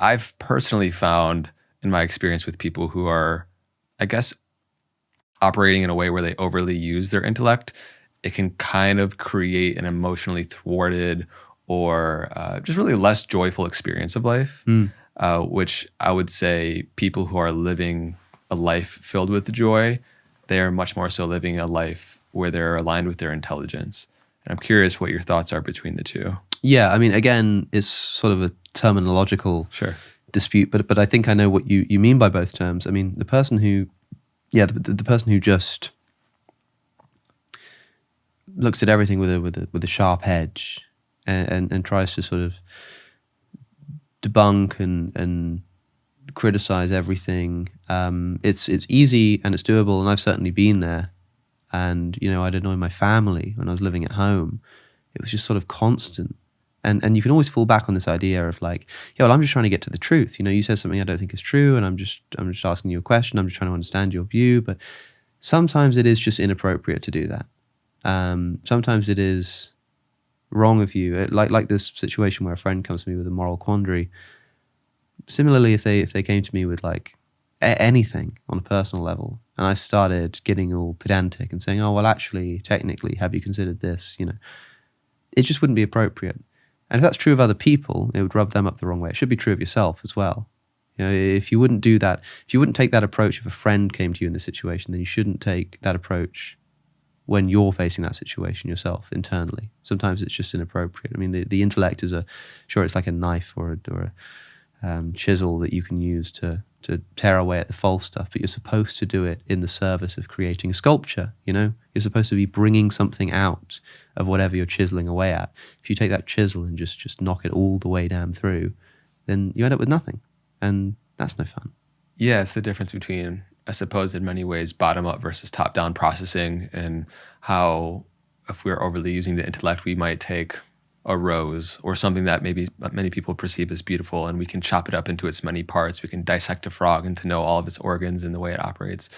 I've personally found in my experience with people who are, I guess, operating in a way where they overly use their intellect, it can kind of create an emotionally thwarted or just really less joyful experience of life, which I would say people who are living a life filled with joy, they are much more so living a life where they're aligned with their intelligence. And I'm curious what your thoughts are between the two. Yeah, I mean, again, it's sort of a terminological dispute, but I think I know what you mean by both terms. I mean, the person who just looks at everything with a sharp edge and tries to sort of debunk and criticize everything. It's easy and it's doable, and I've certainly been there. And I don't know, in my family when I was living at home, it was just sort of constant. And you can always fall back on this idea of like, yeah, well, I'm just trying to get to the truth. You said something I don't think is true, and I'm just asking you a question. I'm just trying to understand your view. But sometimes it is just inappropriate to do that. Sometimes it is wrong of you. Like this situation where a friend comes to me with a moral quandary. Similarly, if they came to me with like anything on a personal level, and I started getting all pedantic and saying, oh, well, actually, technically, have you considered this? It just wouldn't be appropriate. And if that's true of other people, it would rub them up the wrong way. It should be true of yourself as well. If you wouldn't do that, if you wouldn't take that approach if a friend came to you in this situation, then you shouldn't take that approach when you're facing that situation yourself internally. Sometimes it's just inappropriate. I mean, the intellect is it's like a knife or a chisel that you can use to tear away at the false stuff, but you're supposed to do it in the service of creating a sculpture. You're supposed to be bringing something out of whatever you're chiseling away at. If you take that chisel and just knock it all the way down through, then you end up with nothing, and that's no fun. Yeah, it's the difference between, I suppose, in many ways, bottom-up versus top-down processing, and how if we're overly using the intellect, we might take a rose or something that maybe many people perceive as beautiful, and we can chop it up into its many parts. We can dissect a frog and to know all of its organs and the way it operates.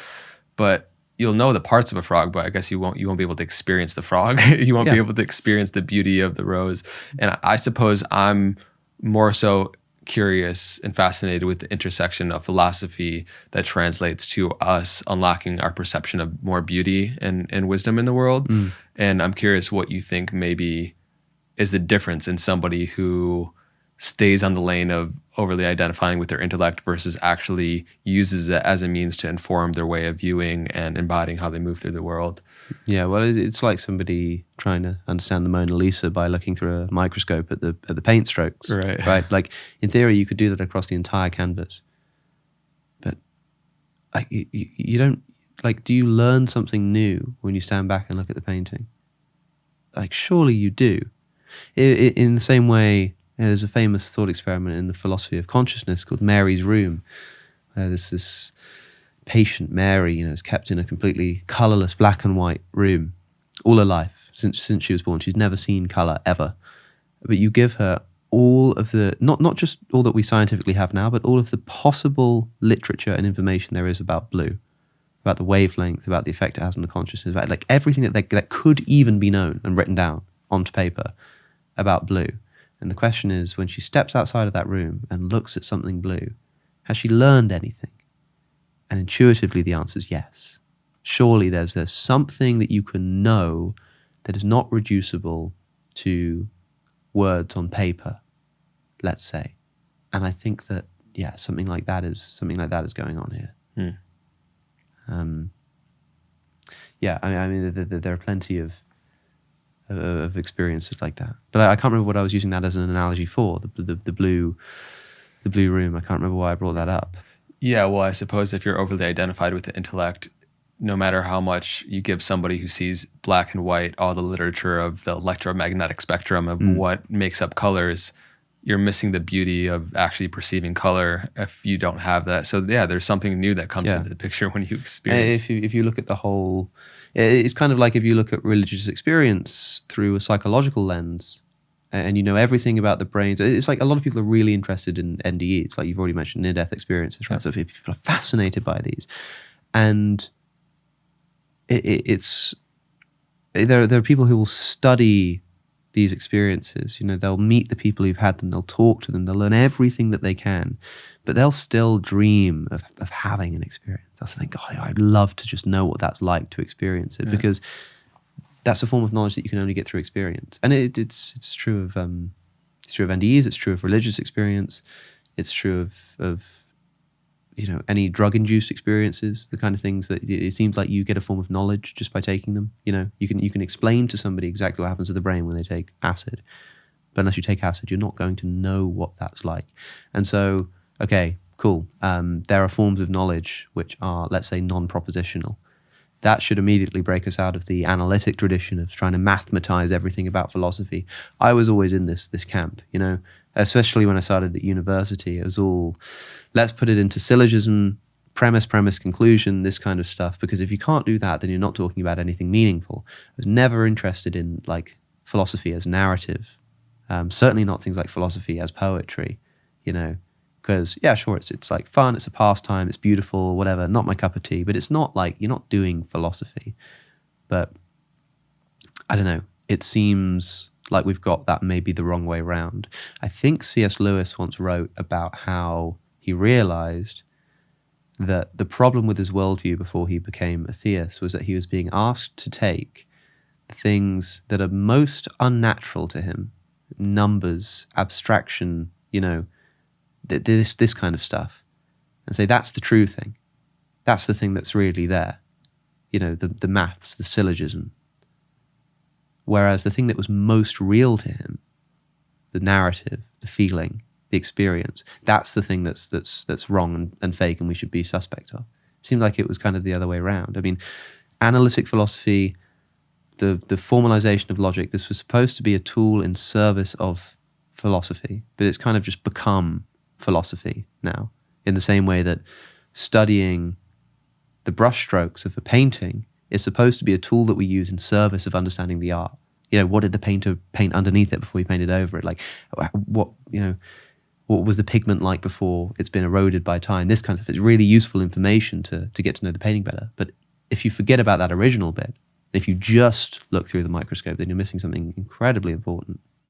But you'll know the parts of a frog, but I guess you won't be able to experience the frog. You won't be able to experience the beauty of the rose. And I suppose I'm more so curious and fascinated with the intersection of philosophy that translates to us unlocking our perception of more beauty and wisdom in the world. And I'm curious what you think maybe is the difference in somebody who stays on the lane of overly identifying with their intellect versus actually uses it as a means to inform their way of viewing and embodying how they move through the world. Yeah, well, it's like somebody trying to understand the Mona Lisa by looking through a microscope at the paint strokes. Right? Like, in theory, you could do that across the entire canvas. But you don't, like, do you learn something new when you stand back and look at the painting? Like, surely you do. In the same way, there's a famous thought experiment in the philosophy of consciousness called Mary's Room. There's this patient Mary, is kept in a completely colorless black and white room all her life since she was born. She's never seen color ever. But you give her all of the, not just all that we scientifically have now, but all of the possible literature and information there is about blue, about the wavelength, about the effect it has on the consciousness, about like everything that could even be known and written down onto paper about blue. And the question is, when she steps outside of that room and looks at something blue, has she learned anything? And intuitively the answer is yes. Surely there's something that you can know that is not reducible to words on paper, let's say. And I think that, yeah, something like that is going on here. Yeah, I mean, there are plenty of experiences like that, but I can't remember what I was using that as an analogy for, the blue room. I can't remember why I brought that up. Yeah, well, I suppose if you're overly identified with the intellect, no matter how much you give somebody who sees black and white all the literature of the electromagnetic spectrum of what makes up colors, you're missing the beauty of actually perceiving color if you don't have that. So yeah, there's something new that comes into the picture when you experience. If you look at the whole, it's kind of like if you look at religious experience through a psychological lens, and you know everything about the brains. It's like a lot of people are really interested in NDE. It's like you've already mentioned near-death experiences, right? So people are fascinated by these, and there are people who will study these experiences. You know, they'll meet the people who've had them, they'll talk to them, they'll learn everything that they can, but they'll still dream of having an experience. They'll think, God, I'd love to just know what that's like to experience it, because that's a form of knowledge that you can only get through experience. And it's true of NDEs, it's true of religious experience, it's true of you know, any drug-induced experiences, the kind of things that it seems like you get a form of knowledge just by taking them. You know, you can explain to somebody exactly what happens to the brain when they take acid, but unless you take acid, you're not going to know what that's like. And so, okay, cool. There are forms of knowledge which are, let's say, non-propositional. That should immediately break us out of the analytic tradition of trying to mathematize everything about philosophy. I was always in this camp, you know, especially when I started at university. It was all, let's put it into syllogism, premise, conclusion, this kind of stuff. Because if you can't do that, then you're not talking about anything meaningful. I was never interested in like philosophy as narrative. Certainly not things like philosophy as poetry, you know, because yeah, sure, it's like fun, it's a pastime, it's beautiful, whatever, not my cup of tea, but it's not like, you're not doing philosophy. But I don't know, it seems like we've got that maybe the wrong way round. I think C.S. Lewis once wrote about how he realized that the problem with his worldview before he became a theist was that he was being asked to take the things that are most unnatural to him, numbers, abstraction, you know, this kind of stuff, and say that's the true thing. That's the thing that's really there. You know, the maths, the syllogism. Whereas the thing that was most real to him, the narrative, the feeling, the experience, that's the thing that's wrong and fake and we should be suspect of. It seemed like it was kind of the other way around. I mean, analytic philosophy, the formalization of logic, this was supposed to be a tool in service of philosophy, but it's kind of just become philosophy now, in the same way that studying the brushstrokes of a painting is supposed to be a tool that we use in service of understanding the art. You know, what did the painter paint underneath it before he painted over it? Like, what was the pigment like before it's been eroded by time? This kind of stuff. It's really useful information to get to know the painting better. But if you forget about that original bit, if you just look through the microscope, then you're missing something incredibly important.